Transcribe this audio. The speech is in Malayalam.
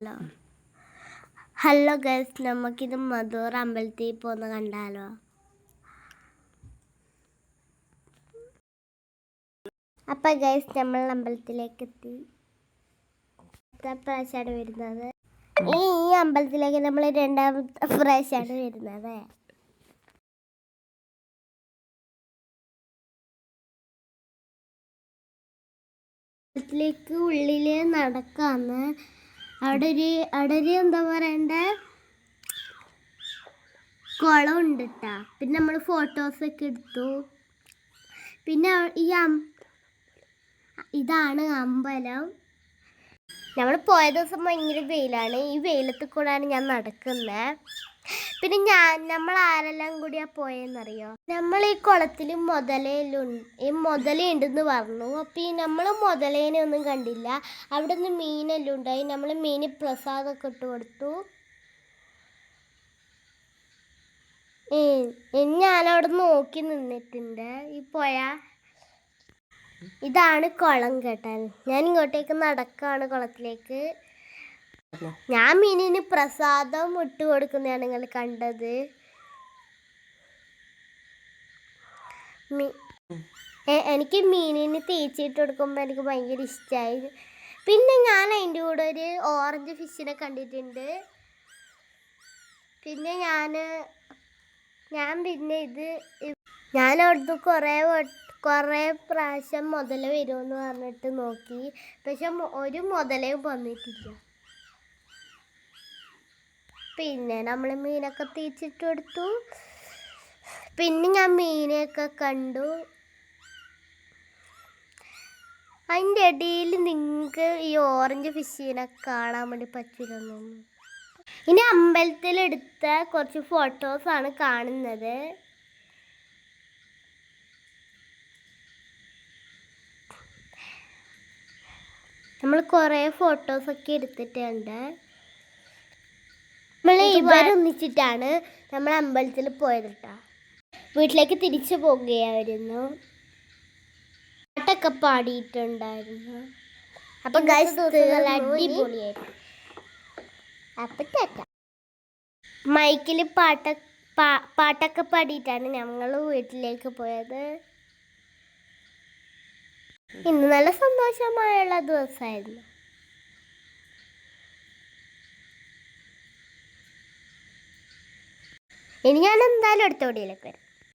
ഹലോ ഹലോ ഗൈസ്, നമുക്കിത് മധൂർ അമ്പലത്തിൽ പോന്ന് കണ്ടാലോ? അപ്പം ഗൈസ്, നമ്മൾ അമ്പലത്തിലേക്ക് എത്തി. പ്രാവശ്യമാണ് വരുന്നത്. ഈ അമ്പലത്തിലേക്ക് നമ്മൾ രണ്ടാമത്തെ പ്രാവശ്യമാണ് വരുന്നത്. അമ്പലത്തിലേക്ക് ഉള്ളിൽ നടക്കാന്ന്. അവിടെ ഒരു എന്താ പറയണ്ട കുളം ഉണ്ട് കേട്ടാ. പിന്നെ നമ്മൾ ഫോട്ടോസൊക്കെ എടുത്തു. പിന്നെ ഇതാണ് അമ്പലം. നമ്മൾ പോയ ദിവസം ഭയങ്കര വെയിലാണ്. ഈ വെയിലത്ത് കൂടെയാണ് ഞാൻ നടക്കുന്നത്. പിന്നെ നമ്മൾ ആരെല്ലാം കൂടിയാ പോയെന്നറിയോ? നമ്മൾ ഈ കുളത്തിൽ മുതലുണ്ടെന്ന് പറഞ്ഞു. അപ്പം നമ്മൾ മുതലേനെ ഒന്നും കണ്ടില്ല. അവിടെ നിന്ന് മീനെല്ലാം ഉണ്ടായി. നമ്മൾ മീന് പ്രസാദമൊക്കെ ഇട്ട് കൊടുത്തു. ഞാനവിടെ നോക്കി നിന്നിട്ടുണ്ട്. ഈ ഇതാണ് കുളം കേട്ടാ. ഞാൻ ഇങ്ങോട്ടേക്ക് നടക്കാണ് കുളത്തിലേക്ക്. ഞാൻ മീനിന് പ്രസാദം ഇട്ട് കൊടുക്കുന്നതാണ് നിങ്ങൾ കണ്ടത്. എനിക്ക് മീനിന് തേച്ചിട്ട് കൊടുക്കുമ്പോൾ എനിക്ക് ഭയങ്കര ഇഷ്ടമായി. പിന്നെ ഞാൻ അതിൻ്റെ കൂടെ ഒരു ഓറഞ്ച് ഫിഷിനെ കണ്ടിട്ടുണ്ട്. പിന്നെ ഞാൻ അവിടുന്ന് കുറേ പ്രാവശ്യം മുതല വരുമെന്ന് പറഞ്ഞിട്ട് നോക്കി. പക്ഷെ ഒരു മുതലയും വന്നിട്ടില്ല. പിന്നെ നമ്മൾ മീനൊക്കെ തേച്ചിട്ട് കൊടുത്തു. പിന്നെ ഞാൻ മീനെയൊക്കെ കണ്ടു. അതിൻ്റെ ഇടയിൽ നിങ്ങൾക്ക് ഈ ഓറഞ്ച് ഫിഷിനെ കാണാൻ വേണ്ടി പറ്റില്ലെന്നു. ഇനി അമ്പലത്തിലെടുത്ത കുറച്ച് ഫോട്ടോസാണ് കാണുന്നത്. നമ്മൾ കുറേ ഫോട്ടോസൊക്കെ എടുത്തിട്ടുണ്ട്. നമ്മൾ ഇവരൊന്നിച്ചിട്ടാണ് നമ്മൾ അമ്പലത്തിൽ പോയത് കേട്ടോ. വീട്ടിലേക്ക് തിരിച്ചു പോകുകയായിരുന്നു. പാട്ടൊക്കെ പാടിയിട്ടുണ്ടായിരുന്നു. അപ്പം ഗൈസ്, അടിപൊളിയായിരുന്നു. അപ്പം മൈക്കിൽ പാട്ടൊക്കെ പാടിയിട്ടാണ് ഞങ്ങൾ വീട്ടിലേക്ക് പോയത്. ഇന്ന് നല്ല സന്തോഷമായുള്ള ദിവസമായിരുന്നു. ഇനി ഞാൻ എന്തായാലും അടുത്ത വീഡിയോയിലേക്ക് വരാം.